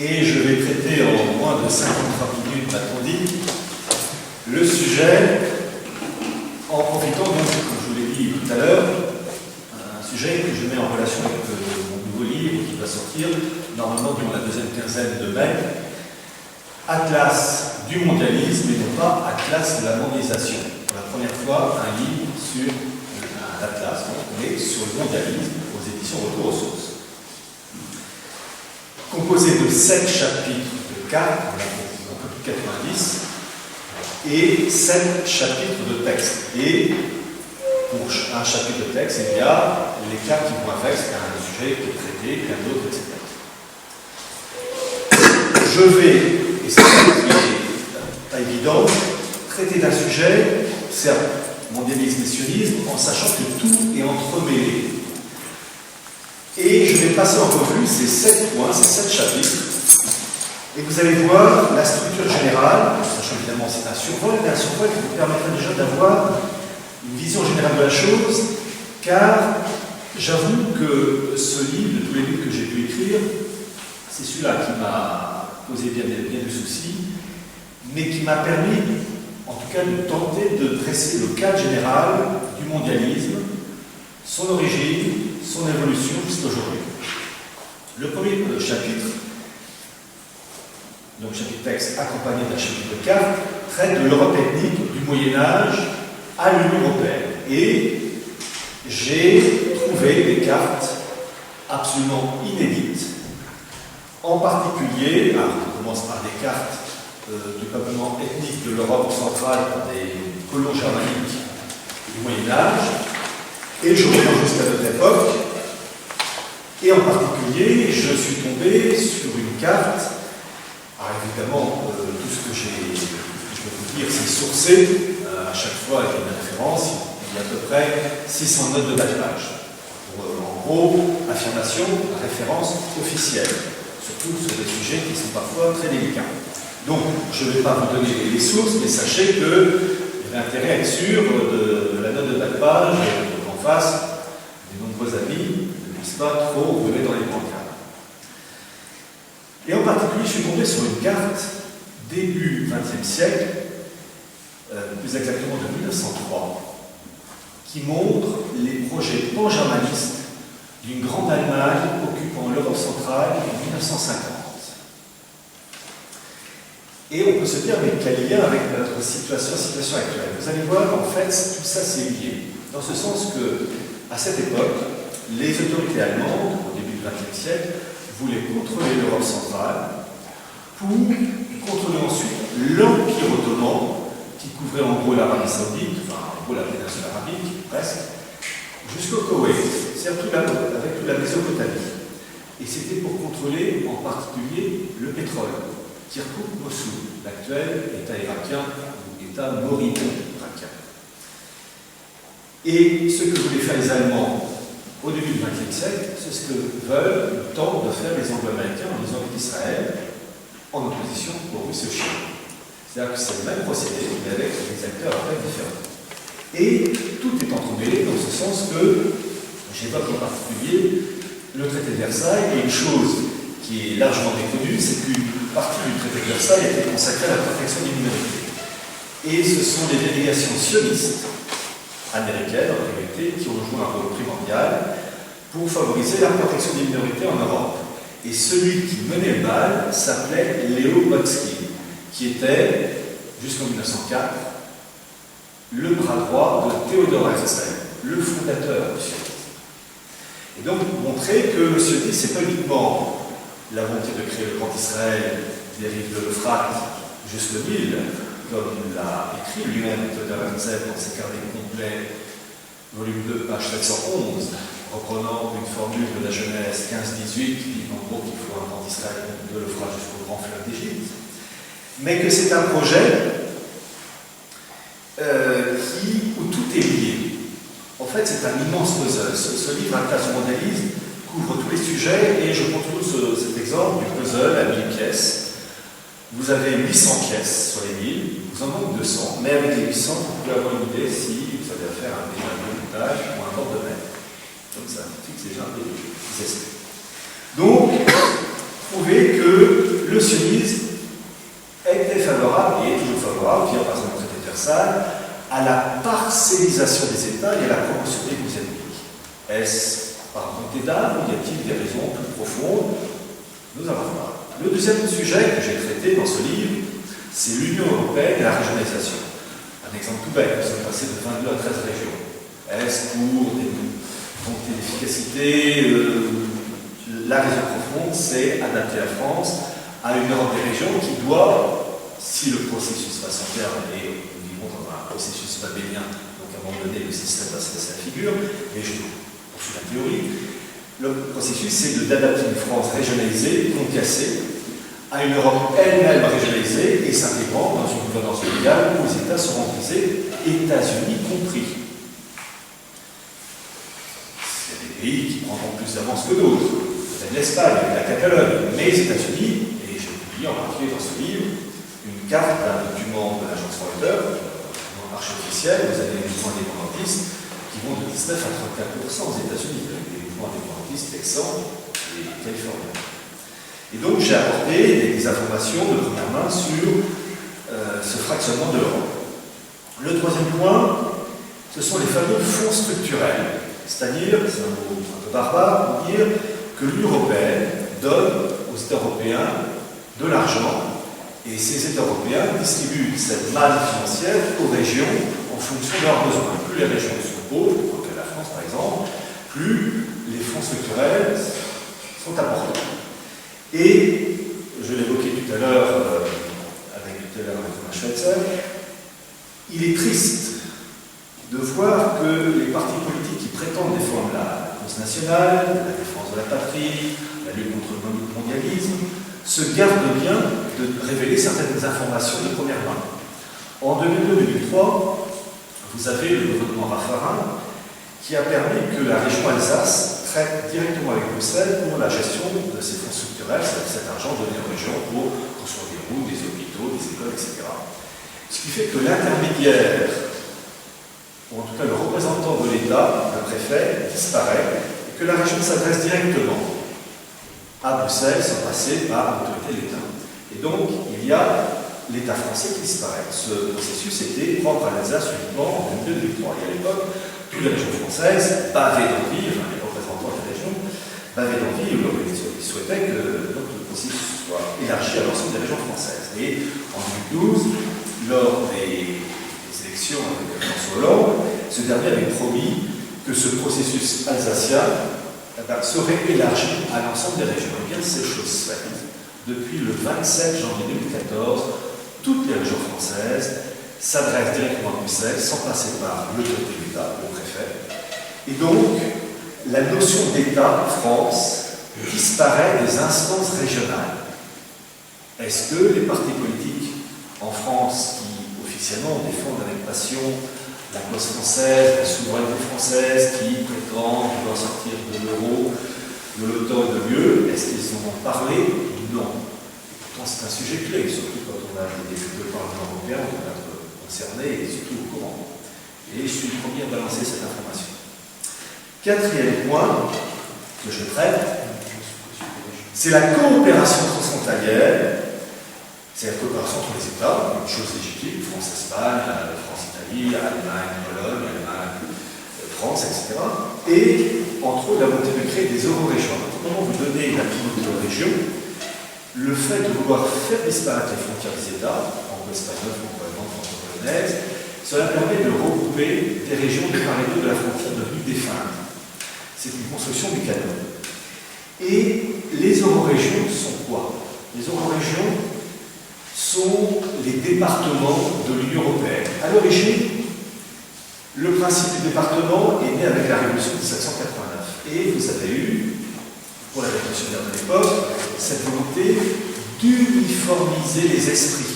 et je vais traiter en moins de 53 minutes, m'a-t-on dit, le sujet en profitant donc, comme je vous l'ai dit tout à l'heure, un sujet que je mets en relation avec mon nouveau livre qui va sortir normalement durant la deuxième quinzaine de mai, Atlas du mondialisme et non pas Atlas de la mondialisation. Pour la première fois, un livre sur un atlas, mais sur le mondialisme aux éditions Retour aux sources. Composé de 7 chapitres de 4, on a plus de 90, et 7 chapitres de texte. Et pour un chapitre de texte, il y a les cas qui vont avec, c'est un sujet qui est traité, qu'un autre, etc. Je vais, et c'est pas évident, traiter d'un sujet, certes, mondialisme et sionisme, en sachant que tout est entremêlé. Et je vais passer en revue ces 7 points, ces 7 chapitres, et vous allez voir la structure générale, sachant évidemment c'est un survol, mais un survol qui vous permettra déjà d'avoir une vision générale de la chose, car j'avoue que ce livre, de tous les livres que j'ai pu écrire, c'est celui-là qui m'a posé bien du souci, mais qui m'a permis, en tout cas, de tenter de dresser le cadre général du mondialisme, son origine, son évolution jusqu'à aujourd'hui. Le premier chapitre, donc chapitre texte accompagné d'un chapitre de cartes, traite de l'Europe ethnique du Moyen-Âge à l'Union européenne. Et j'ai trouvé des cartes absolument inédites, en particulier, on commence par des cartes du peuplement ethnique de l'Europe centrale par des colons germaniques du Moyen-Âge, et je reviens jusqu'à notre époque, et en particulier, je suis tombé sur une carte. Alors évidemment, tout ce que je peux vous dire, c'est sourcé, à chaque fois avec une référence, il y a à peu près 600 notes de bas de page. En gros, affirmation, référence officielle, surtout sur des sujets qui sont parfois très délicats. Donc, je ne vais pas vous donner les sources, mais sachez qu'il y a intérêt à être sûr de la note de bas de page, en face, des nombreux amis ne puissent pas trop rouler dans les brancards. Et en particulier, je suis tombé sur une carte début XXe siècle, plus exactement de 1903, qui montre les projets pan-germanistes d'une grande Allemagne occupant l'Europe centrale en 1950. Et on peut se dire, mais quel lien avec notre situation actuelle? Vous allez voir, en fait, tout ça c'est lié. Dans ce sens que, à cette époque, les autorités allemandes, au début du XXe siècle, voulaient contrôler l'Europe centrale pour contrôler ensuite l'Empire ottoman, qui couvrait en gros l'Arabie saoudite, enfin en gros la péninsule arabique, presque, jusqu'au Koweït, c'est-à-dire avec toute la Mésopotamie. Et c'était pour contrôler en particulier le pétrole. Kirkouk, Mossoul, l'actuel État irakien ou État mauritanien irakien. Et ce que voulaient faire les Allemands au début du XXe siècle, c'est ce que veulent ou tentent de faire les Anglo-Américains en disant qu'Israël en opposition aux Russes et aux Chinois. C'est-à-dire que c'est le même procédé, mais avec des acteurs à peine différents. Et tout est entremêlé dans ce sens que, j'évoque en particulier le traité de Versailles, et une chose qui est largement méconnue, c'est qu'une partie du traité de Versailles a été consacrée à la protection des minorités. Et ce sont les délégations sionistes américaines, en réalité, qui ont joué un rôle primordial pour favoriser la protection des minorités en Europe. Et celui qui menait le bal s'appelait Léo Botsky, qui était, jusqu'en 1904, le bras droit de Théodore Herzl, le fondateur du sionisme. Et donc, montrer que le sionisme, c'est pas uniquement la volonté de créer le grand Israël des rives de l'Euphrate jusqu'au Nil, comme l'a écrit lui-même Théodore Herzl dans ses carnets complets, volume 2, page 711, reprenant une formule de la Genèse 15-18 qui dit en gros qu'il faut un grand Israël de l'Euphrate jusqu'au grand fleuve d'Égypte, mais que c'est un projet où tout est lié. En fait, c'est un immense puzzle. Ce livre, Atlas du mondialisme, couvre tous les sujets, et je montre cet exemple du puzzle à 1000 pièces. Vous avez 800 pièces sur les 1000, vous en manque 200, mais avec les 800, vous pouvez avoir une idée si vous avez affaire à un montage ou un bord de mètre. Comme ça, fixe déjà des essais. Donc, trouvez que Versailles, à la parcellisation des États et à la promotion des goûts ethniques. Est-ce par volonté d'âme ou y a-t-il des raisons plus profondes? Nous allons voir. Le deuxième sujet que j'ai traité dans ce livre, c'est l'Union européenne et la régionalisation. Un exemple tout bête, nous sommes passés de 22 à 13 régions. Est-ce pour des volontés d'efficacité? La raison profonde, c'est adapter la France à une Europe des régions qui doit, si le processus va son terme, et nous vivons dans un processus babélien, donc à un moment donné, le système va se laisser la figure, et je poursuis la théorie, le processus, c'est d'adapter une France régionalisée, concassée, à une Europe elle-même régionalisée et s'intégrant dans une gouvernance mondiale où les États seront divisés, États-Unis compris. Il y a des pays qui prendront plus d'avance que d'autres. L'Espagne, la Catalogne, mais les États-Unis, et j'ai publié en particulier dans ce livre une carte d'un document de l'agence Reuters, un marché officiel, vous avez les mouvements indépendantistes qui vont de 19 à 34% aux États-Unis, avec des mouvements indépendantistes texans et californiens. Et donc j'ai apporté des informations de première main sur ce fractionnement de l'Europe. Le troisième point, ce sont les fameux fonds structurels, c'est-à-dire, c'est un mot un peu barbare pour dire que l'Union européenne donne aux États européens de l'argent et ces États européens distribuent cette manne financière aux régions en fonction de leurs besoins. Plus les régions sont pauvres, comme la France par exemple, plus les fonds structurels sont importants. Et, je l'évoquais tout à l'heure avec Thomas Schweitzer, il est triste de voir que les partis politiques qui prétendent défendre la cause nationale, la défense de la patrie, la lutte contre le mondialisme, se gardent bien de révéler certaines informations de première main. En 2002-2003, vous avez le gouvernement Raffarin qui a permis que la région Alsace traite directement avec Bruxelles pour la gestion de ces fonds structurels, cet argent donné aux régions pour construire des routes, des hôpitaux, des écoles, etc. Ce qui fait que l'intermédiaire, ou en tout cas le représentant de l'État, le préfet, disparaît, et que la région s'adresse directement à Bruxelles sans passer par l'autorité de l'État. Et donc, il y a l'État français qui disparaît. Ce processus était propre à l'Alsace uniquement en 2002-2003. Et à l'époque, toutes les régions françaises bavaient d'envie, enfin les représentants des régions bavaient d'envie, ils souhaitaient que notre processus soit élargi à l'ensemble des régions françaises. Et en 2012, lors des élections avec François Hollande, ce dernier avait promis que ce processus alsacien serait élargi à l'ensemble des régions. Et bien, c'est chose faite. Depuis le 27 janvier 2014, toutes les régions françaises s'adressent directement à Bruxelles sans passer par l'autorité de l'État, le préfet. Et donc, la notion d'État, France, disparaît des instances régionales. Est-ce que les partis politiques en France qui officiellement défendent avec passion la cause française, la souveraineté française, qui prétendent vouloir sortir de l'euro, de l'OTAN et de l'UE, est-ce qu'ils en ont parlé? Non. Pourtant, c'est un sujet clé, surtout quand on a des députés au Parlement européen, on doit être concerné et surtout au courant. Et je suis le premier à balancer cette information. Quatrième point que je traite, c'est la coopération transfrontalière. C'est la coopération entre les États, une chose légitime, France-Espagne, France-Italie, Allemagne, Pologne, Allemagne, France, etc. Et entre autres, la volonté de créer des euro-régions. Comment vous donnez la région, le fait de vouloir faire disparaître les frontières des États, franco-espagnoles, franco-allemandes, franco-polonaises, cela permet de regrouper des régions de part et d'autre de la frontière devenue défunte. C'est une construction du canon. Et les euro-régions sont quoi? Les euro-régions sont les départements de l'Union européenne. À l'origine, le principe du département est né avec la Révolution de 1789. Et vous avez eu, pour la révolutionnaire de l'époque, cette volonté d'uniformiser les esprits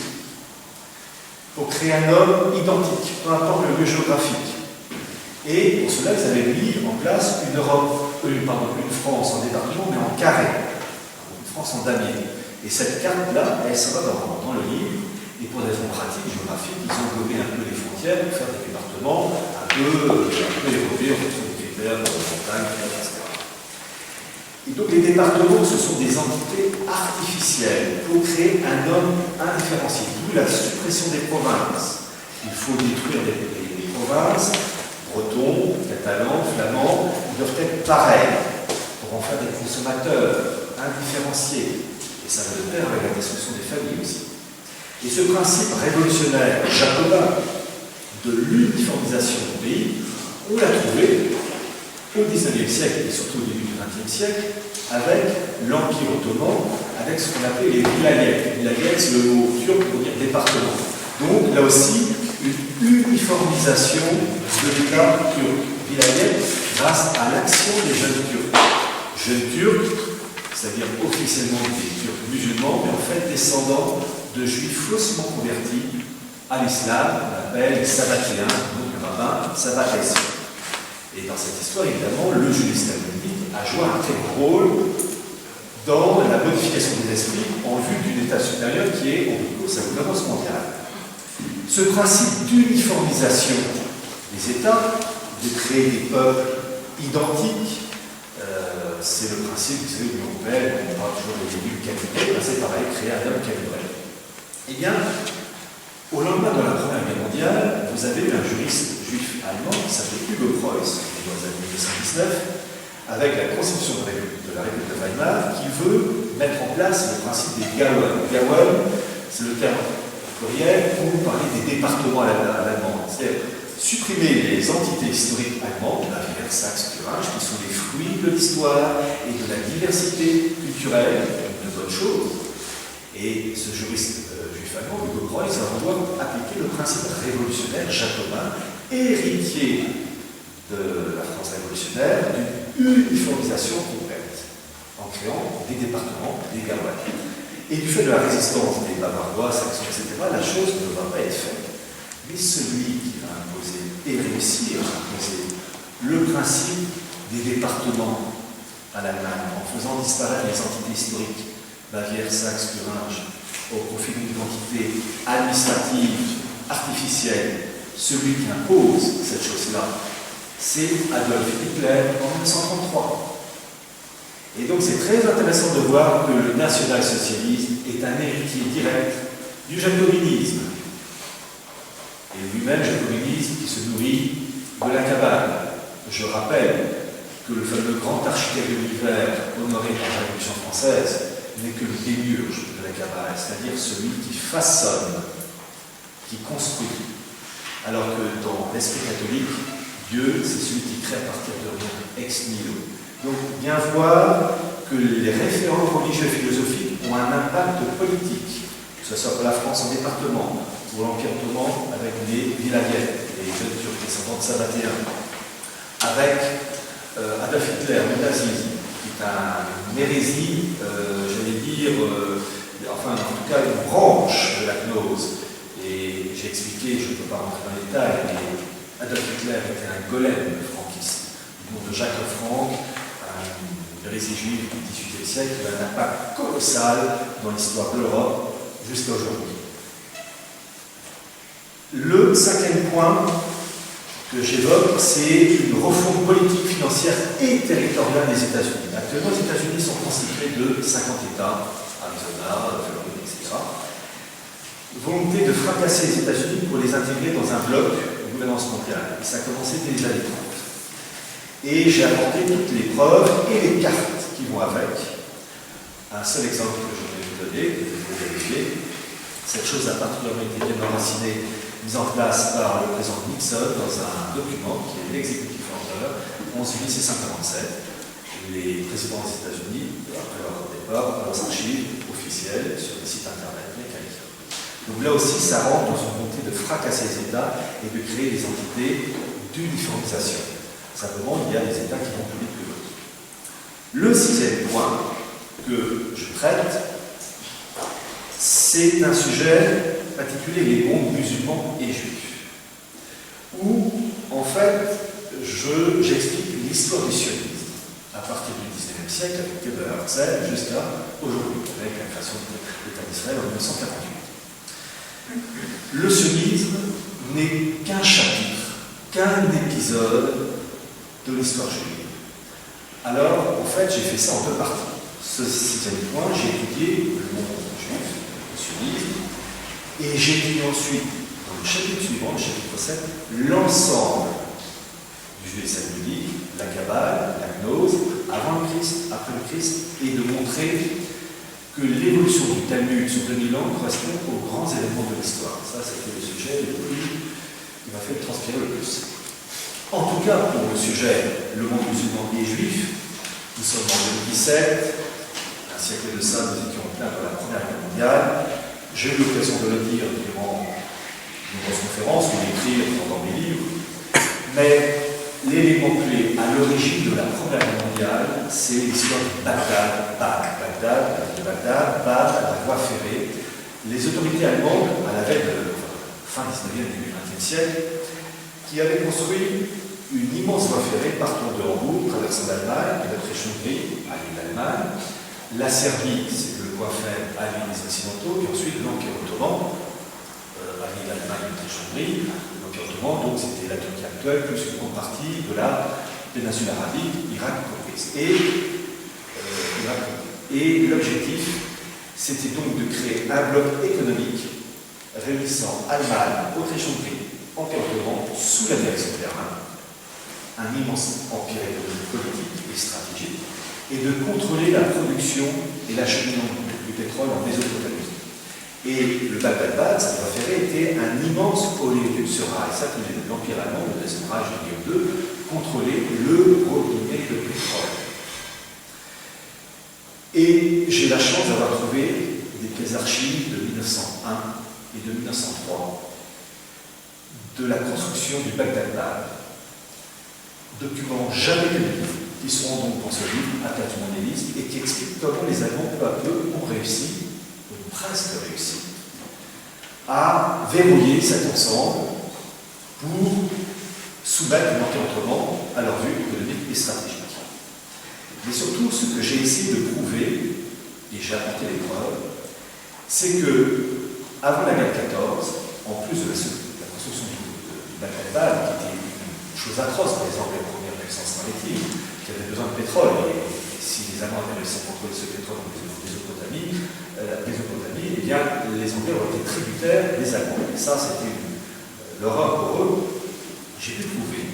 pour créer un homme identique, peu importe le lieu géographique. Et pour cela, ils avaient mis en place une France en département, mais en carré, une France en damier. Et cette carte-là, elle se va dans le livre, et pour des raisons pratiques, géographiques, ils ont gommé un peu les frontières pour faire des départements un peu évolués en fonction des critères, de la montagne, etc. Et donc les départements, ce sont des entités artificielles pour créer un homme indifférencié, d'où la suppression des provinces. il faut détruire les provinces, bretons, catalans, flamands, ils doivent être pareils pour en faire des consommateurs indifférenciés. Et ça va de pair avec la destruction des familles aussi. Et ce principe révolutionnaire jacobin de l'uniformisation du pays, on l'a trouvé au XIXe siècle et surtout au début du XXe siècle avec l'Empire ottoman, avec ce qu'on appelait les vilayets. Vilayet, c'est le mot turc pour dire département. Donc là aussi, une uniformisation de l'État turc. Vilayet grâce à l'action des jeunes Turcs. Jeunes Turcs, c'est-à-dire officiellement des Turcs musulmans, mais en fait descendants de juifs faussement convertis à l'islam, on appelle les sabbatéens, donc le rabbin sabbatès. Et dans cette histoire, évidemment, le judaïsme talmudique a joué un très gros rôle dans la modification des esprits en vue d'une État supérieur qui est, en cours, sa gouvernance mondiale. Ce principe d'uniformisation des États, de créer des peuples identiques, c'est le principe, vous savez, de l'Union européenne, on parle toujours des élus calibrés, c'est pareil, créer un homme calibré. Eh bien, au lendemain de la Première Guerre mondiale, vous avez un juriste juif allemand qui s'appelait Hugo Preuss, dans les années 1919, avec la conception de la République de Weimar, qui veut mettre en place le principe des Gauen. Gauen, c'est le terme pluriel pour parler des départements allemands. C'est-à-dire supprimer les entités historiques allemandes, Bavière, Saxe, Thuringe, qui sont les fruits de l'histoire et de la diversité culturelle, une bonne chose. Et ce juriste juif allemand, Hugo Preuss, va vouloir appliquer le principe révolutionnaire jacobin, héritier de la France révolutionnaire, d'une uniformisation complète, en créant des départements, des Gauen. Et du fait de la résistance des Bavarois, Saxons, etc., la chose ne va pas être faite. Mais celui qui va imposer et réussir à imposer le principe des départements à l'Allemagne, en faisant disparaître les entités historiques, Bavière, Saxe, Thuringe, au profit d'une identité administrative, artificielle, celui qui impose cette chose-là, c'est Adolf Hitler en 1933. Et donc c'est très intéressant de voir que le national-socialisme est un héritier direct du jacobinisme. Et lui-même, jacobinisme qui se nourrit de la cabale. Je rappelle que le fameux grand architecte de l'univers honoré par la Révolution française n'est que le démiurge de la cabale, c'est-à-dire celui qui façonne, qui construit. Alors que dans l'esprit catholique, Dieu, c'est celui qui crée à partir de rien, ex nihilo. Donc, bien voir que les référents religieux et philosophiques ont un impact politique, que ce soit pour la France en département, pour l'Empire ottoman avec les vilayets, les jeunes turcs descendants de sabbatéens, avec Adolf Hitler, le nazisme, qui est une hérésie, j'allais dire, enfin, en tout cas, une branche de la gnose. Et j'ai expliqué, je ne peux pas rentrer dans les détails, mais Adolf Hitler était un golem franquiste, du nom de Jacques Franck, une hérésie juive du XVIIIe siècle, qui a un impact colossal dans l'histoire de l'Europe jusqu'à aujourd'hui. Le cinquième point que j'évoque, c'est une refonte politique, financière et territoriale des États-Unis. Actuellement, les États-Unis sont constitués de 50 États, Arizona, Floride, etc. Volonté de fracasser les États-Unis pour les intégrer dans un bloc de gouvernance mondiale. Et ça a commencé dès les années 30. Et j'ai apporté toutes les preuves et les cartes qui vont avec. Un seul exemple que je vais vous donner, que vous pouvez vérifier. Cette chose a particulièrement été bien enracinée, mise en place par le président Nixon dans un document qui est l'executive order 11.657. Les présidents des États-Unis, après leur départ, leurs archives officielles sur les sites internet mécaniques. Donc là aussi, ça rentre dans une volonté de fracasser les États et de créer des entités d'uniformisation. Simplement, il y a des États qui vont plus vite que d'autres. Le sixième point que je traite, c'est un sujet particulier, les mondes musulmans et juifs, où, en fait, j'explique l'histoire du sionisme, à partir du XIXe siècle, avec Theodor Herzl, jusqu'à aujourd'hui, avec la création de l'État d'Israël en 1948. Le sionisme n'est qu'un chapitre, qu'un épisode de l'histoire juive. Alors, en fait, j'ai fait ça en deux parties. Ce sixième point, j'ai étudié le monde juif, le sionisme, et j'ai étudié ensuite, dans le le chapitre suivant, le chapitre 7, l'ensemble du judaïsme biblique, la Kabbale, la gnose, avant le Christ, après le Christ, et de montrer que l'évolution du Talmud sur 2000 ans correspond aux grands événements de l'histoire. Ça, c'était le sujet qui m'a fait transpirer le plus. En tout cas, pour le sujet, le monde musulman et juif, nous sommes en 2017, un siècle de ça, nous étions plein dans la Première Guerre mondiale. J'ai eu l'occasion de le dire durant de nombreuses conférences, ou d'écrire dans mes livres, mais l'élément clé à l'origine de la Première Guerre mondiale, c'est l'histoire de Bagdad, la voie ferrée. Les autorités allemandes, à la veille de fin 19e, début 20e siècle, qui avaient construit une immense voie ferrée partant de Hambourg, traversant l'Allemagne, et d'Autriche-Hongrie, à l'île d'Allemagne. La Serbie, c'est le point faible à l'île des Occidentaux, et ensuite l'Empire ottoman, à l'île d'Allemagne et d'Autriche-Hongrie. L'Empire ottoman, donc c'était la Turquie actuelle, plus une grande partie de la péninsule arabique, Irak comprise. Et l'objectif, c'était donc de créer un bloc économique réunissant Allemagne, Autriche-Hongrie, Empire ottoman, sous la direction d'Erlin, un immense empire économique, politique et stratégique, et de contrôler la production et l'acheminement du pétrole en Mésopotamie. Et le Bagdad, cette voie ferrée, était un immense oléoduc sur rail. Ça, l'Empire allemand, le deuxième Reich de Guillaume II, contrôlait le robinet de pétrole. Et j'ai la chance d'avoir trouvé des pièces archives de 1901 et de 1903 de la construction du Bagdad, documents jamais lus, qui seront donc dans ce livre, Attaque du mondialisme, et qui expliquent comment les Allemands, peu à peu, ont réussi, ou presque réussi, à verrouiller cet ensemble pour soumettre l'Empire ottoman à leur vue économique et stratégique. Mais surtout, ce que j'ai essayé de prouver, et j'ai apporté les preuves, c'est que, avant la guerre de 14, en plus de la construction du Bagdad, qui était une chose atroce pour les Anglais, la première puissance maritime, qui avait besoin de pétrole, et si les Allemands avaient réussi à contrôler ce pétrole en Mésopotamie, eh bien, les Anglais auraient été tributaires des Allemands. Et ça, c'était l'horreur pour eux. J'ai pu prouver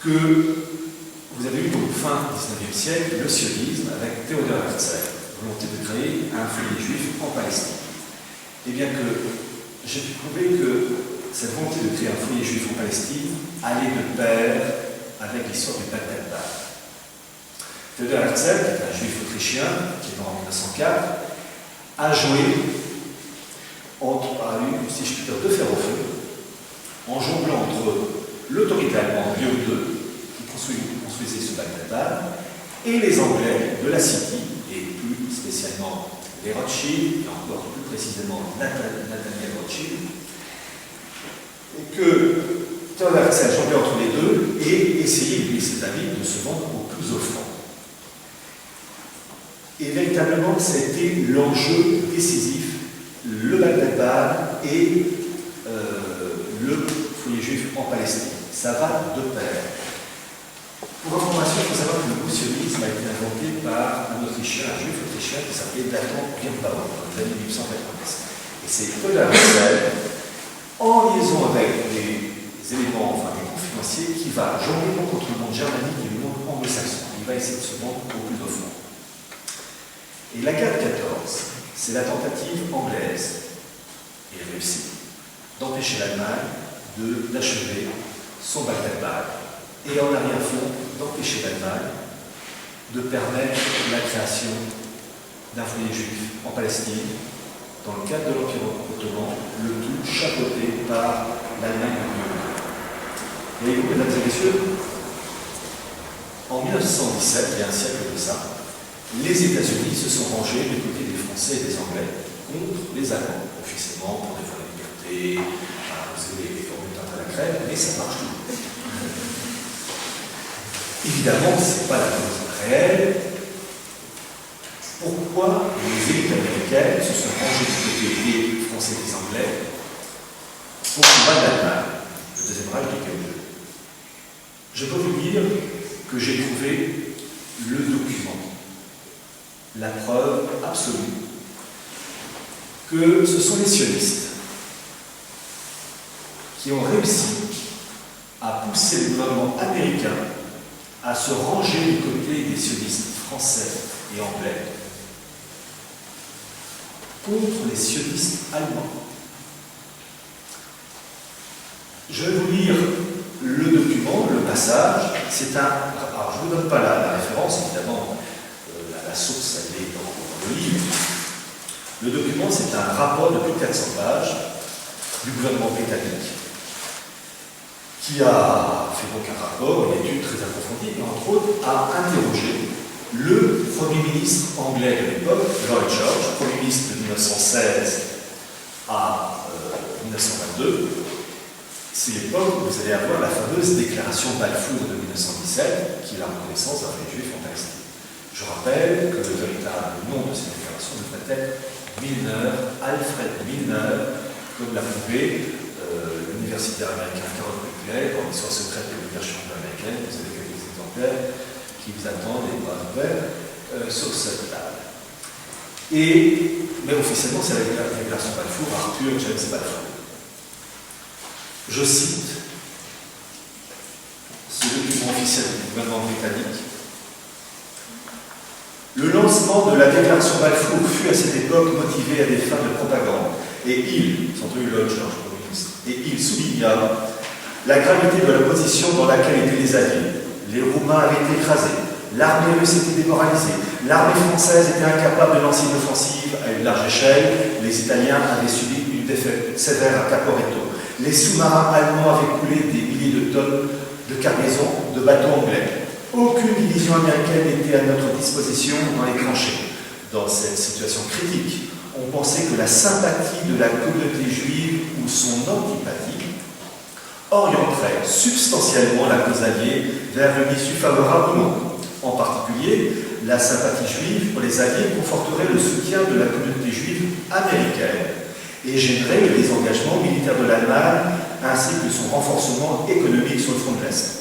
que vous avez eu donc fin 19e siècle le sionisme avec Theodor Herzl, volonté de créer un foyer juif en Palestine. Et bien que j'ai pu prouver que cette volonté de créer un foyer juif en Palestine allait de pair avec l'histoire du Bagdad. Theodor Herzl, qui est un juif autrichien, qui est mort en 1904, a eu, si je puis dire, deux fers au feu, en jonglant entre l'autorité allemande, Guillaume II, qui construisait ce Bagdad, et les Anglais de la City, et plus spécialement les Rothschild, et encore plus précisément Nathaniel Rothschild, et que Theodor Herzl jonglait entre les deux et essayait, lui et ses amis, de se vendre au plus offrant. Et véritablement, c'était l'enjeu décisif, le Bagdad et le foyer juif en Palestine. Ça va de pair. Pour information, il faut savoir que le sionisme a été inventé par un Autrichien, un juif autrichien qui s'appelait Bertrand Birnbaum dans les années 1890. Et c'est Theodor Herzl, en liaison avec des éléments, enfin des groupes financiers, qui va jongler contre le monde germanique et le monde anglo-saxon. Il va essayer de se vendre au plus offrant. Et la guerre de 14, c'est la tentative anglaise, et réussie, d'empêcher l'Allemagne d'achever son Bagdad, et en arrière-fond, d'empêcher l'Allemagne de permettre la création d'un foyer juif en Palestine, dans le cadre de l'Empire ottoman, le tout chapeauté par l'Allemagne de Guillaume II. Voyez-vous, mesdames et messieurs, en 1917, il y a un siècle de ça, les États-Unis se sont rangés du côté des Français et des Anglais contre les Allemands, officiellement pour défendre la liberté, vous avez les formules à la crème, mais ça marche toujours. Évidemment, ce n'est pas la cause réelle. Pourquoi les élites américaines se sont rangées du côté des Français et des Anglais pour combattre l'Allemagne, le deuxième Reich de Guillaume II? Je peux vous dire que j'ai trouvé le document, la preuve absolue que ce sont les sionistes qui ont réussi à pousser le gouvernement américain à se ranger du côté des sionistes français et anglais contre les sionistes allemands. Je vais vous lire le document, le passage. C'est un. Alors, je ne vous donne pas la référence, évidemment, la source, elle est dans le livre. Le document, c'est un rapport de plus de 400 pages du gouvernement britannique qui a fait donc un rapport, une étude très approfondie, et entre autres a interrogé le Premier ministre anglais de l'époque, Lloyd George, Premier ministre de 1916 à 1922. C'est l'époque où vous allez avoir la fameuse déclaration Balfour de 1917, qui est la reconnaissance d'un fait juif en Palestine. Je rappelle que le véritable nom de cette déclaration devrait être Milner, Alfred Milner, comme l'a prouvé l'universitaire américain Carol Buckley dans l'histoire secrète de l'université américaine. Vous avez quelques exemplaires qui vous attendent les bras ouverts sur cette table. Mais officiellement, c'est la déclaration Balfour, Arthur James Balfour. Je cite ce document officiel du gouvernement britannique. Le lancement de la déclaration Balfour fut à cette époque motivé à des fins de propagande, et il, sans doute Lloyd George, Premier ministre, et il souligna la gravité de la position dans laquelle étaient les Alliés. Les Roumains avaient été écrasés, l'armée russe était démoralisée, l'armée française était incapable de lancer une offensive à une large échelle, les Italiens avaient subi une défaite sévère à Caporetto, les sous-marins allemands avaient coulé des milliers de tonnes de cargaison de bateaux anglais. Aucune division américaine n'était à notre disposition dans les tranchées. Dans cette situation critique, on pensait que la sympathie de la communauté juive ou son antipathie orienterait substantiellement la cause alliée vers une issue favorable ou non. En particulier, la sympathie juive pour les Alliés conforterait le soutien de la communauté juive américaine et gênerait le désengagement militaire de l'Allemagne ainsi que son renforcement économique sur le front de l'Est.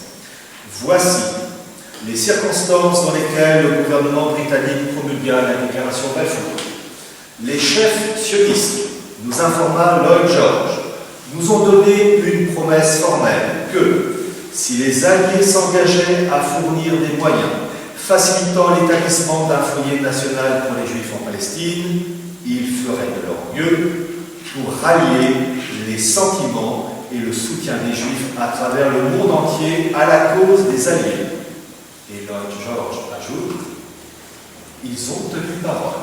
Voici les circonstances dans lesquelles le gouvernement britannique promulgua la déclaration Balfour. Les chefs sionistes, nous informa Lloyd George, nous ont donné une promesse formelle que, si les Alliés s'engageaient à fournir des moyens facilitant l'établissement d'un foyer national pour les Juifs en Palestine, ils feraient de leur mieux pour rallier les sentiments et le soutien des Juifs à travers le monde entier à la cause des Alliés. Et Lloyd George ajoute, ils ont tenu parole.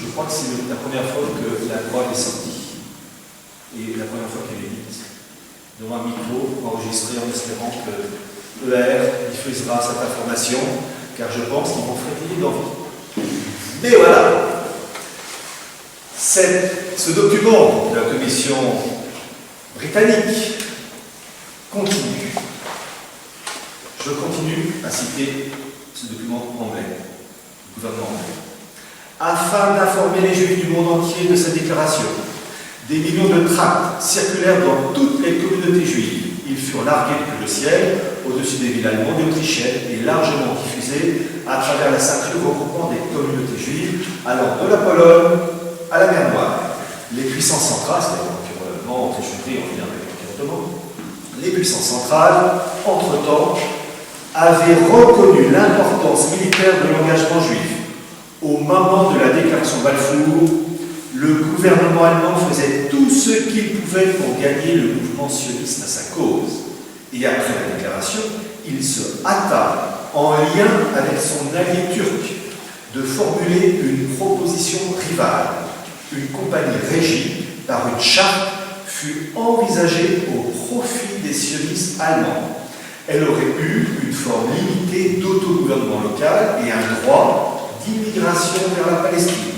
Je crois que c'est la première fois que la parole est sortie et la première fois qu'elle est dite devant un micro enregistré en espérant que ER diffusera cette information, car je pense qu'ils vont frétiller d'envie. Mais voilà, ce document de la commission britannique continue. Je continue à citer ce document anglais, du gouvernement anglais. Afin d'informer les Juifs du monde entier de cette déclaration, des millions de tracts circulèrent dans toutes les communautés juives. Ils furent largués depuis le ciel, au-dessus des villes allemandes et autrichiennes, et largement diffusés à travers la ceinture regroupant des communautés juives allant de la Pologne à la mer Noire. Les puissances centrales, c'est-à-dire l'Empire autriche-hongrie en lien avec l'Empire ottoman, les puissances centrales, entre-temps, avaient reconnu l'importance militaire de l'engagement juif. Au moment de la déclaration Balfour, le gouvernement allemand faisait tout ce qu'il pouvait pour gagner le mouvement sioniste à sa cause. Et après la déclaration, il se hâta, en lien avec son allié turc, de formuler une proposition rivale. Une compagnie régie par une charte fut envisagée au profit des sionistes allemands. Elle aurait eu une forme limitée d'autogouvernement local et un droit d'immigration vers la Palestine.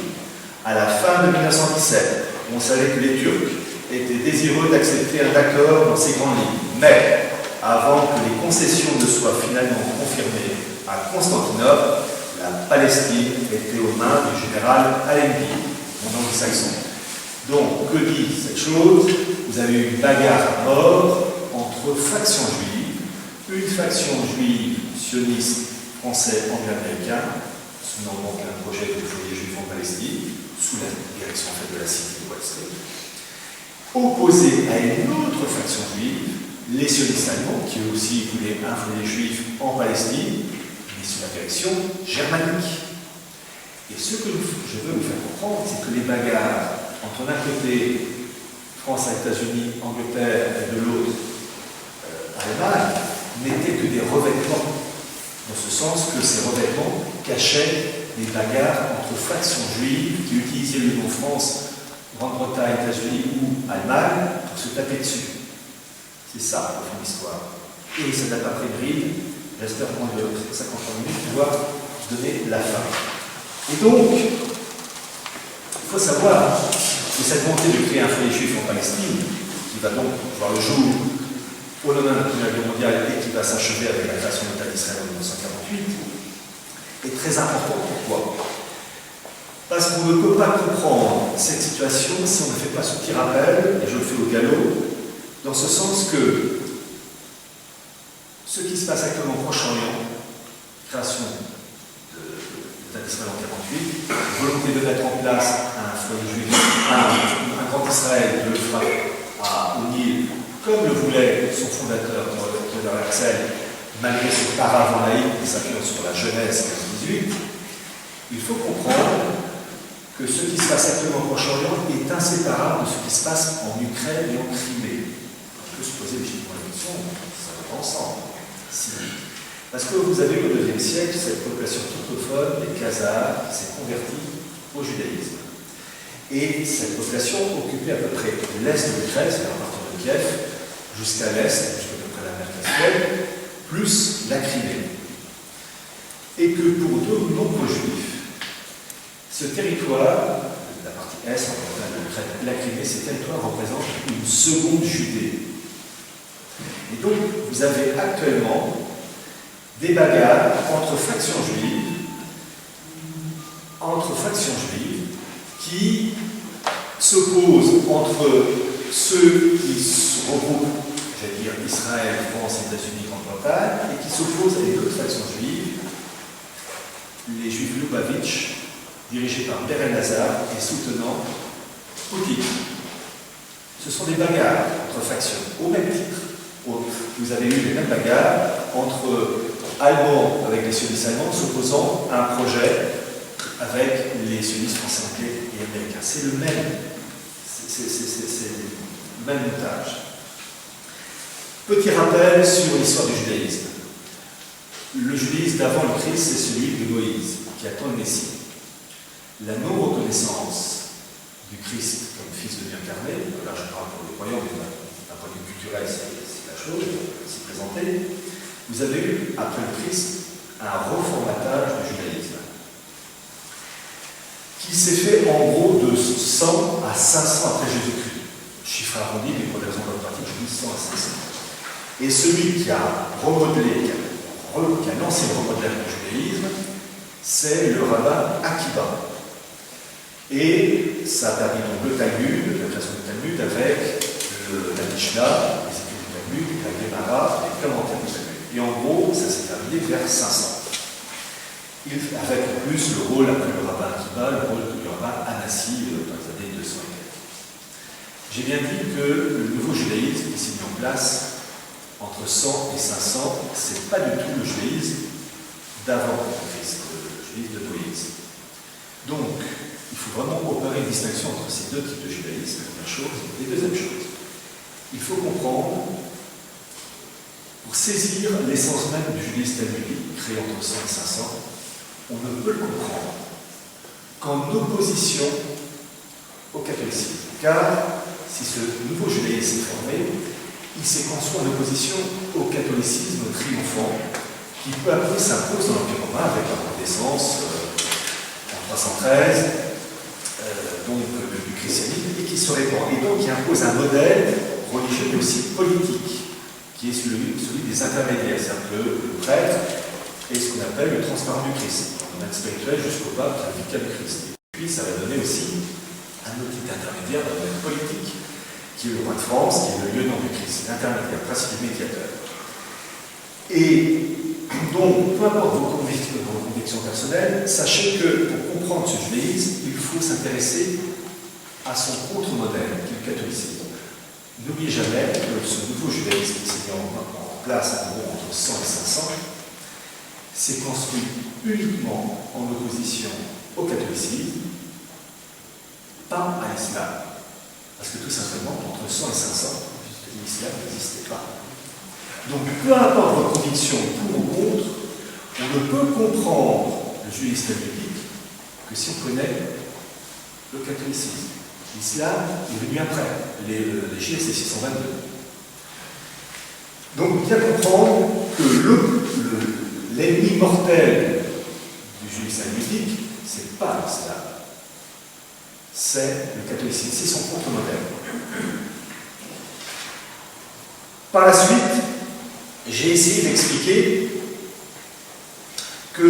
À la fin de 1917, on savait que les Turcs étaient désireux d'accepter un accord dans ces grandes lignes. Mais, avant que les concessions ne soient finalement confirmées à Constantinople, la Palestine était aux mains du général Allenby, mon anglo-saxon. Donc, que dit cette chose? Vous avez eu une bagarre à mort entre factions juives, une faction juive sioniste français anglo-américain, soutenant donc un projet de foyer juif en Palestine, sous la direction en fait, de la cité de Wall Street, opposé à une autre faction juive, les sionistes allemands, qui eux aussi voulaient un foyer juif en Palestine, mais sous la direction germanique. Et ce que je veux vous faire comprendre, c'est que les bagarres entre d'un côté France et États-Unis, Angleterre, et de l'autre Allemagne, n'étaient que des revêtements, dans ce sens que ces revêtements cachaient les bagarres entre factions juives qui utilisaient le nom France, Grande-Bretagne, États-Unis ou Allemagne pour se taper dessus. C'est ça, au fond de l'histoire. Et ça n'a pas pris de bride, reste un point de 53 minutes pour pouvoir donner la fin. Et donc, il faut savoir que cette volonté de créer un foyer juif en Palestine, qui va donc voir le jour au lendemain de la Première Guerre mondiale et qui va s'achever avec la création de l'État d'Israël en 1948, est très importante. Pourquoi? Parce qu'on ne peut pas comprendre cette situation si on ne fait pas ce petit rappel, et je le fais au galop, dans ce sens que ce qui se passe actuellement au Proche-Orient, création de l'État d'Israël en 1948, volonté de mettre en place un foyer juif, un grand Israël de l'Euphrate au Nil, comme le voulait son fondateur, Theodor Herzl, malgré son paravent laïque qui s'appuyant sur la Genèse 15-18, il faut comprendre que ce qui se passe actuellement au Proche-Orient est inséparable de ce qui se passe en Ukraine et en Crimée. On peut se poser légitimement la question, ça va pas ensemble. Si. Parce que vous avez eu au IIe siècle cette population turcophone, les Khazars, qui s'est convertie au judaïsme. Et cette population occupait à peu près l'est de l'Ukraine, c'est-à-dire à partir de Kiev, jusqu'à l'est, jusqu'à peu près la mer Caspienne, plus la Crimée. Et que pour de nombreux juifs, ce territoire, la partie est, la Crimée, ces territoires représentent une seconde Judée. Et donc, vous avez actuellement des bagarres entre factions juives qui s'opposent entre ceux qui se regroupent, j'allais dire Israël, France, États-Unis, Grande-Bretagne, et qui s'opposent à une autre faction juive, les juifs Lubavitch, dirigés par Ber el-Nazar et soutenant Poutine. Ce sont des bagarres entre factions, au même titre. Vous avez eu les mêmes bagarres entre Allemands avec les sionistes allemands s'opposant à un projet avec les sionistes français, anglais et américains. C'est le même, montage. Petit rappel sur l'histoire du judaïsme. Le judaïsme d'avant le Christ, c'est celui de Moïse, qui attend le Messie. La non-reconnaissance du Christ comme fils de Dieu incarné, là je parle pour les croyants, mais d'un point de vue culturel, c'est la chose, c'est présenté. Vous avez eu, après le Christ, un reformatage du judaïsme, qui s'est fait en gros de 100 à 500 après Jésus-Christ. Chiffre arrondi, mais pour des raisons pratique, je dis 100 à 500. Et celui qui a remodelé, qui a lancé le remodelage du judaïsme, c'est le rabbin Akiba. Et ça a permis donc le Talmud, la création du Talmud, avec la Mishnah, les études du Talmud, la Gemara, les commentaires du Talmud. Et en gros, ça s'est terminé vers 500. Avec en plus le rôle, après le rabbin Akiba, le rôle du rabbin Anassi dans les années 200 et quelques. J'ai bien dit que le nouveau judaïsme qui s'est mis en place entre 100 et 500, c'est pas du tout le judaïsme d'avant le Christ, le judaïsme de Moïse. Donc, il faut vraiment opérer une distinction entre ces deux types de judaïsme, première chose. Et deuxième chose, il faut comprendre, pour saisir l'essence même du judaïsme talmudique, créé entre 100 et 500, on ne peut le comprendre qu'en opposition au catholicisme. Car si ce nouveau judaïsme s'est formé, il s'est construit en opposition au catholicisme triomphant, qui peu à peu s'impose dans l'Empire romain avec la renaissance en 313, donc du christianisme, et qui se répand. Et donc qui impose un modèle religieux mais aussi politique, qui est celui des intermédiaires, c'est-à-dire que le prêtre est ce qu'on appelle le transparent du Christ, un domaine spirituel jusqu'au pape qui est le vicaire du Christ. Et puis ça va donner aussi un autre type d'intermédiaire dans le domaine politique, qui est le roi de France, qui est le lieutenant du Christ, l'intermédiaire, presque le médiateur. Et donc, peu importe vos convictions personnelles, sachez que pour comprendre ce judaïsme, il faut s'intéresser à son contre-modèle, qui est le catholicisme. n'oubliez jamais que ce nouveau judaïsme qui s'est mis en place en gros entre 100 et 500 s'est construit uniquement en opposition au catholicisme, pas à l'islam. Parce que tout simplement, entre 100 et 500, l'islam n'existait pas. Donc, peu importe votre conviction pour ou contre, on ne peut comprendre le judaïsme biblique que si on connaît le catholicisme. L'islam est venu après. Les chiffres, c'est 622. Donc, bien comprendre que l'ennemi mortel du judaïsme biblique, ce n'est pas l'islam. C'est le catholicisme, c'est son contre-modèle. Par la suite, j'ai essayé d'expliquer que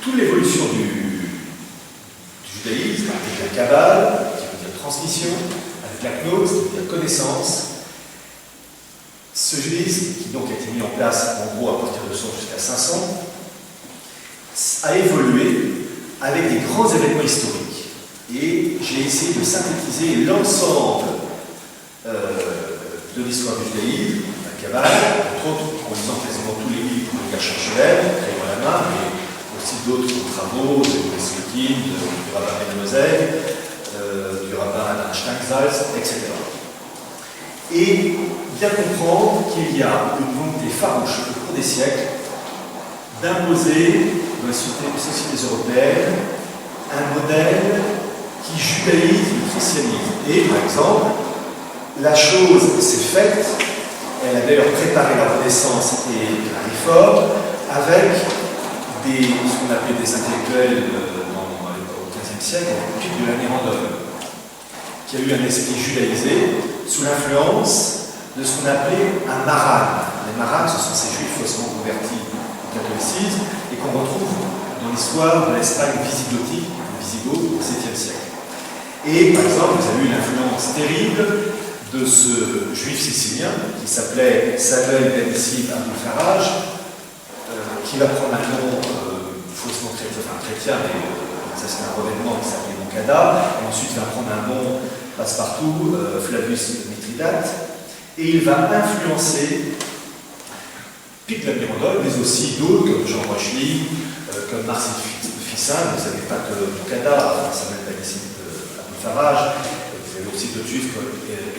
toute l'évolution du judaïsme, avec la Kabbale, qui veut dire transmission, avec la gnose, qui veut dire connaissance, ce judaïsme, qui donc a été mis en place en gros à partir de 100 jusqu'à 500, a évolué avec des grands événements historiques. Et j'ai essayé de synthétiser l'ensemble de l'histoire du judaïsme, la Kabbale, entre autres en lisant quasiment tous les livres de Gershon Scholem, créés à la main, mais aussi d'autres travaux de Pesquin, du rabbin Ben Moselle, du rabbin Steinsaltz, etc. Et bien comprendre qu'il y a une volonté farouche au cours des siècles d'imposer dans les sociétés européennes un modèle qui judaïse le christianisme. Et par exemple, la chose s'est faite, elle a d'ailleurs préparé la Renaissance et la Réforme, avec ce qu'on appelait des intellectuels au XVe siècle, avec le pic de la Mirandole, qui a eu un esprit judaïsé sous l'influence de ce qu'on appelait un maran. Les marans, ce sont ces juifs faussement convertis au catholicisme et qu'on retrouve dans l'histoire de l'Espagne visigothique, Visigoth, au 7e siècle. Et par exemple, vous avez eu l'influence terrible de ce juif sicilien qui s'appelait Samuel Ben Sib Abou Faraj, qui va prendre un nom faussement chrétien, mais ça c'est un revêtement qui s'appelait Moncada, et ensuite il va prendre un nom passe-partout, Flavius Mithridate, et il va influencer Pic de la Mirandole, mais aussi d'autres comme Jean Rochely, comme Marcel Fissin. Vous n'avez pas que Moncada, Samuel Ben Sib Abou Faraj, vous avez aussi d'autres juifs comme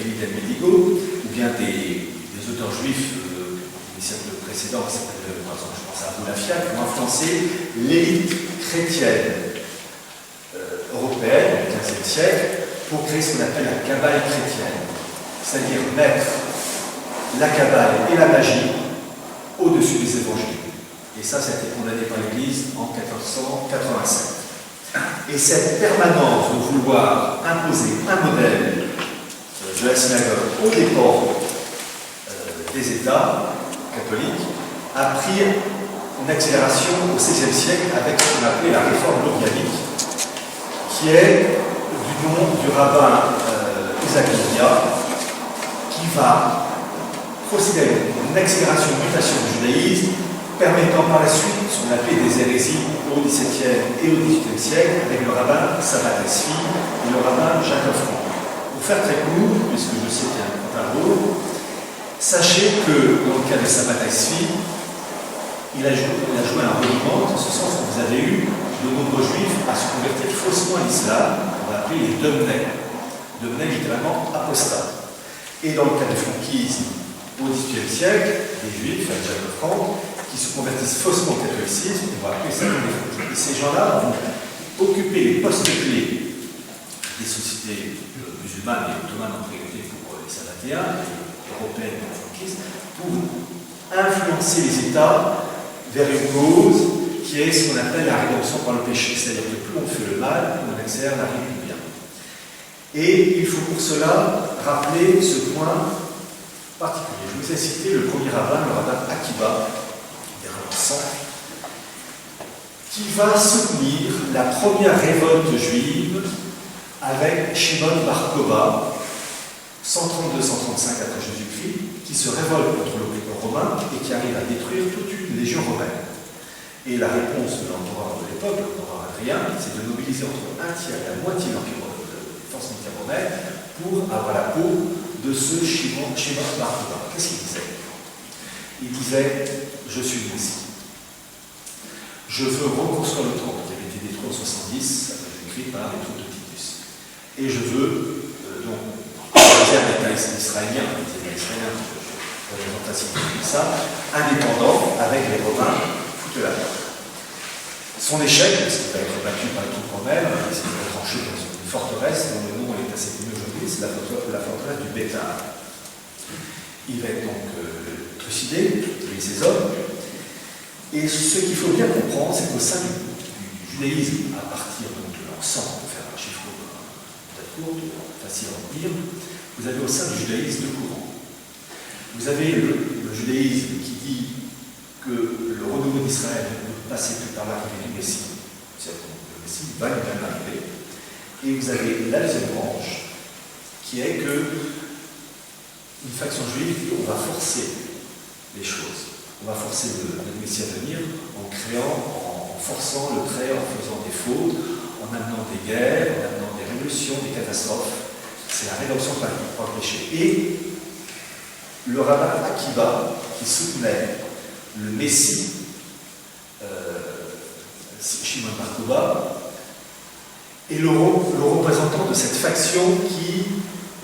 Élie del Medigo, ou bien des auteurs juifs des siècles précédents, qui s'appellent, par exemple, je pense à Abou Lafia, qui ont influencé l'élite chrétienne européenne du XVe siècle pour créer ce qu'on appelle la Kabbale chrétienne, c'est-à-dire mettre la Kabbale et la magie au-dessus des évangiles. Et ça a été condamné par l'Église en 1487. Et cette permanence de vouloir imposer un modèle de la synagogue aux dépens des États catholiques a pris une accélération au XVIe siècle avec ce qu'on appelait la réforme organique, qui est du nom du rabbin Isaac Luria, qui va procéder à une accélération, une mutation du judaïsme, permettant par la suite ce qu'on appelait des hérésies au XVIIe et au XVIIIe siècle avec le rabbin Sabbat Tzvi et le rabbin Jacques Lefranc. Pour faire très court, puisque je sais qu'il y a un tableau, sachez que dans le cas de Sabbat Tzvi, il a joué un rôle dans ce sens où vous avez eu de nombreux juifs à se convertir faussement à l'islam, on va appeler les Domnei. Domnei littéralement apostat. Et dans le cas du franquisme au XVIIIe siècle, des juifs, avec Jacques Lefranc, qui se convertissent faussement au catholicisme, on va appeler ça des franquistes. Et ces gens-là vont occuper les postes clés des sociétés musulmanes et ottomanes en priorité pour les sabbatéens, et européennes et franquistes, pour influencer les États vers une cause qui est ce qu'on appelle la rédemption par le péché. C'est-à-dire que plus on fait le mal, plus on accélère l'arrivée du bien. Et il faut pour cela rappeler ce point particulier. Je vous ai cité le premier rabbin, le rabbin Akiba, vers l'an 100, qui va soutenir la première révolte juive avec Shimon Bar Kokhba, 132-135 après Jésus-Christ, qui se révolte contre l'occupant romain et qui arrive à détruire toute une légion romaine. Et la réponse de l'empereur de l'époque, l'empereur Adrien, c'est de mobiliser entre un tiers et la moitié de l'empire cimetière romain pour avoir la peau de ce Shimon Bar Kokhba. Qu'est-ce qu'il disait? Il disait, je suis le Messie. Je veux reconstruire le temple qui avait été détruit en 70, écrit par les troupes de Titus. Et je veux, donc, un État israélien, ça, indépendant, avec les Romains, foutent la paix. Son échec, parce qu'il va être battu par les troupes romaines, il s'est tranché dans une forteresse dont le nom est assez connu aujourd'hui, c'est la forteresse du Béthar. Il va être donc trucidé, tuer ses hommes. Et ce qu'il faut bien comprendre, c'est qu'au sein du judaïsme, à partir donc, de l'an 100, pour faire un chiffre peut-être court, facile à retenir, vous avez au sein du judaïsme deux courants. Vous avez le judaïsme qui dit que le renouveau d'Israël ne peut passer que par l'arrivée du Messie. C'est-à-dire que le Messie va lui même arriver. Et vous avez la deuxième branche, qui est que une faction juive dit on va forcer les choses. On va forcer le Messie à venir en forçant le trait, en faisant des fautes, en amenant des guerres, en amenant des révolutions, des catastrophes. C'est la rédemption par le péché. Et le rabbin Akiba, qui soutenait le Messie, Shimon Bar Kokhba, est le représentant de cette faction qui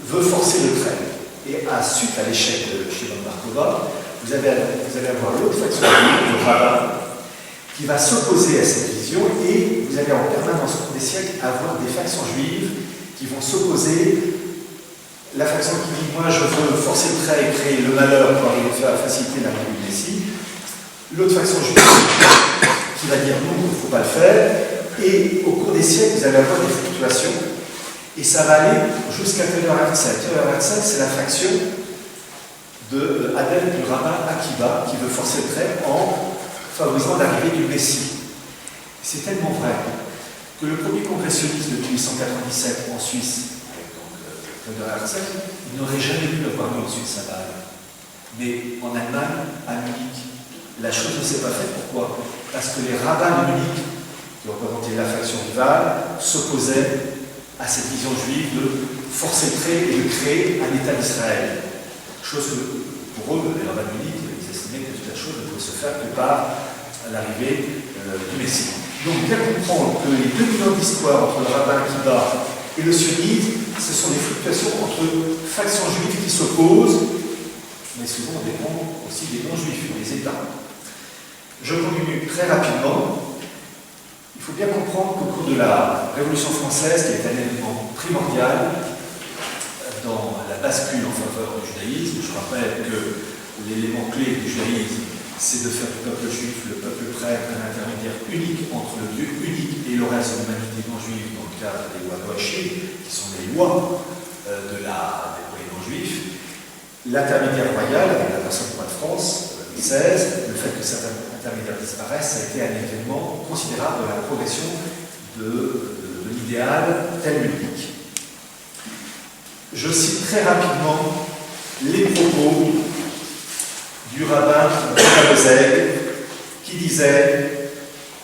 veut forcer le trait. Et suite à l'échec de Shimon Bar Kokhba, vous allez avoir l'autre faction, le rabbin, qui va s'opposer à cette vision, et vous allez en permanence au cours des siècles avoir des factions juives qui vont s'opposer. La faction qui dit moi je veux forcer le trait et créer le malheur pour arriver à faciliter l'arrivée du Messie. L'autre faction juive qui va dire non, il ne faut pas le faire. Et au cours des siècles, vous allez avoir des fluctuations. Et ça va aller jusqu'à Theodor Herzl. Theodor Herzl, c'est la faction adepte du rabbin Akiba qui veut forcer le trait en favorisant l'arrivée du Messie. C'est tellement vrai que le premier congressionniste de 1897 en Suisse, Theodor Herzl, il n'aurait jamais pu avoir mis ensuite sa balle. Mais en Allemagne, à Munich, la chose ne s'est pas faite. Pourquoi? Parce que les rabbins de Munich, qui représentaient la faction rivale, s'opposaient à cette vision juive de forcer le trait et de créer un État d'Israël. Chose que, pour eux, les rabbins de Munich, ils estimaient que toute la chose ne pouvait se faire que par l'arrivée du Messie. Donc, bien comprendre que les 2000 ans d'histoire entre le rabbin Akiba et le sionisme, ce sont des fluctuations entre factions juives qui s'opposent, mais souvent on dépend aussi des non-juifs, des États. Je continue très rapidement. Il faut bien comprendre qu'au cours de la Révolution française, qui est un élément primordial dans la bascule en faveur du judaïsme, je rappelle que l'élément clé du judaïsme, c'est de faire du peuple juif le peuple prêtre, un intermédiaire unique entre le Dieu unique et le reste de l'humanité non juive, dans le cadre des lois noachées, qui sont les lois des non-juifs. L'intermédiaire royal, avec la personne du roi de France, Louis XVI, le fait que cet intermédiaire disparaisse, ça a été un événement considérable dans la progression de l'idéal tel unique. Je cite très rapidement les propos du rabbin Zeg, qui disait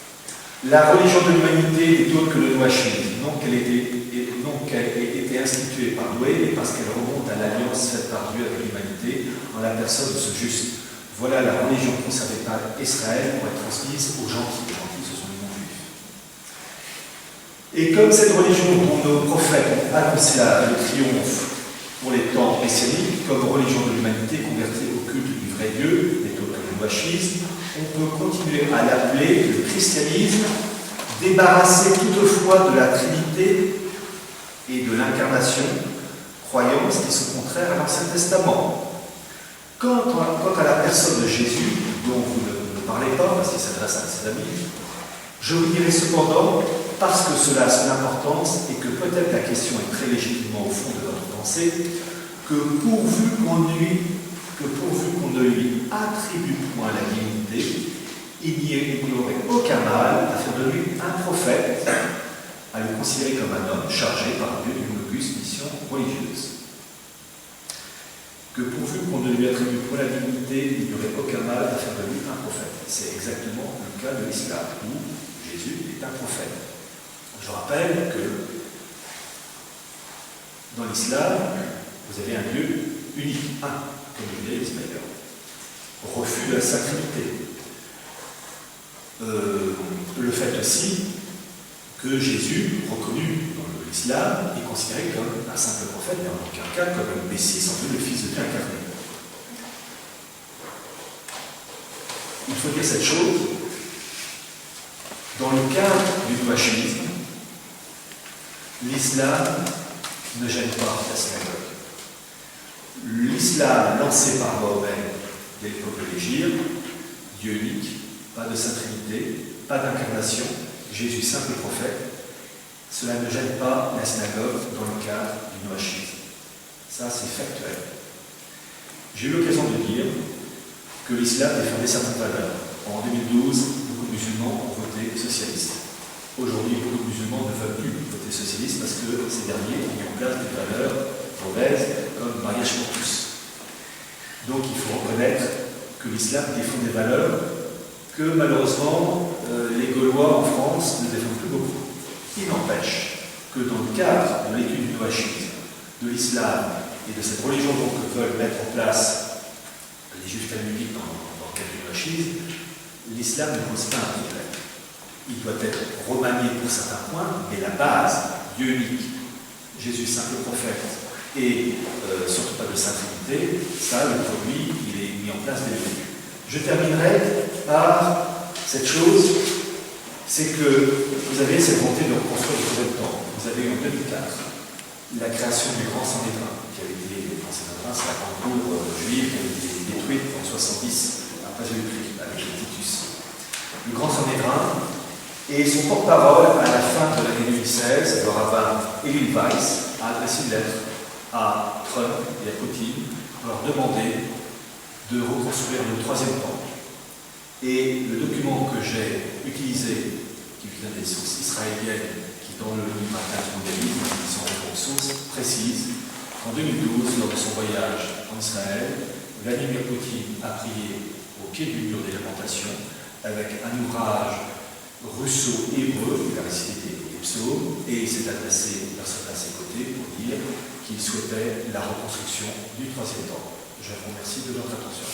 « La religion de l'humanité est autre que le noachisme, non qu'elle ait été instituée par Noé, mais parce qu'elle remonte à l'alliance faite par Dieu avec l'humanité en la personne de ce juste. Voilà la religion conservée par Israël pour être transmise aux gentils. Les gentils, ce sont les non-juifs. Et comme cette religion dont nos prophètes ont annoncé le triomphe pour les temps messianiques, comme religion de l'humanité convertie au culte du vrai Dieu, plutôt que le noachisme, on peut continuer à l'appeler le christianisme, débarrassé toutefois de la Trinité et de l'incarnation, croyances qui sont contraires à l'Ancien Testament. Quant à la personne de Jésus, dont vous ne parlez pas, parce qu'il s'adresse à ses amis, je vous dirai cependant, parce que cela a son importance et que peut-être la question est très légitimement au fond de votre pensée, que pourvu qu'on ne lui attribue point la divinité, il n'y aurait aucun mal à faire de lui un prophète, à le considérer comme un homme chargé par Dieu d'une auguste mission religieuse. Que pourvu qu'on ne lui attribue point la divinité, il n'y aurait aucun mal à faire de lui un prophète. C'est exactement le cas de l'islam, où Jésus est un prophète. Je rappelle que Dans l'islam, vous avez un Dieu unique, un, comme le judaïsme d'ailleurs. Refus de la sacralité. Le fait aussi que Jésus, reconnu dans l'islam, est considéré comme un simple prophète, mais en aucun cas comme un Messie, sans doute le Fils de Dieu incarné. Il faut dire cette chose, dans le cadre du nouachisme, l'islam ne gêne pas la synagogue. L'islam lancé par Mahomet dès l'époque de l'Hégire, Dieu unique, pas de Sainte Trinité, pas d'incarnation, Jésus simple prophète, cela ne gêne pas la synagogue dans le cadre du nouachisme. Ça, c'est factuel. J'ai eu l'occasion de dire que l'islam défendait certaines valeurs. En 2012, beaucoup de musulmans ont voté socialiste. Aujourd'hui, beaucoup de musulmans ne veulent plus voter socialiste parce que ces derniers ont mis en place des valeurs mauvaises comme le mariage pour tous. Donc il faut reconnaître que l'islam défend des valeurs que malheureusement les Gaulois en France ne défendent plus beaucoup. Il n'empêche que dans le cadre de l'étude du nouachisme, de l'islam et de cette religion que veulent mettre en place les juifs talmudiques dans le cadre du nouachisme, l'islam ne pose pas un problème. Il doit être remanié pour certains points, mais la base, Dieu unique, Jésus simple prophète, et surtout pas de Sainte Trinité, ça, le produit, il est mis en place dès le début. Je terminerai par cette chose, c'est que vous avez cette volonté de reconstruire le troisième temple. Vous avez eu en 2004 la création du Grand Sanhédrin, qui avait été, le Grand Sanhédrin, c'est la grande cour juive qui avait été détruite en 70 après Jésus-Christ, avec Titus. Le Grand Sanhédrin, et son porte-parole, à la fin de l'année 2016, le rabbin Elie Weiss, a adressé une lettre à Trump et à Poutine pour leur demander de reconstruire le troisième temple. Et le document que j'ai utilisé, qui vient des sources israéliennes, qui dans le livre du mondialisme, qui sont des sources, précise qu'en 2012, lors de son voyage en Israël, Vladimir Poutine a prié au pied du mur des lamentations avec un ouvrage russo-hébreu, il a récité des psaumes, et il s'est adressé aux personnes à ses côtés pour dire qu'il souhaitait la reconstruction du troisième temple. Je vous remercie de votre attention.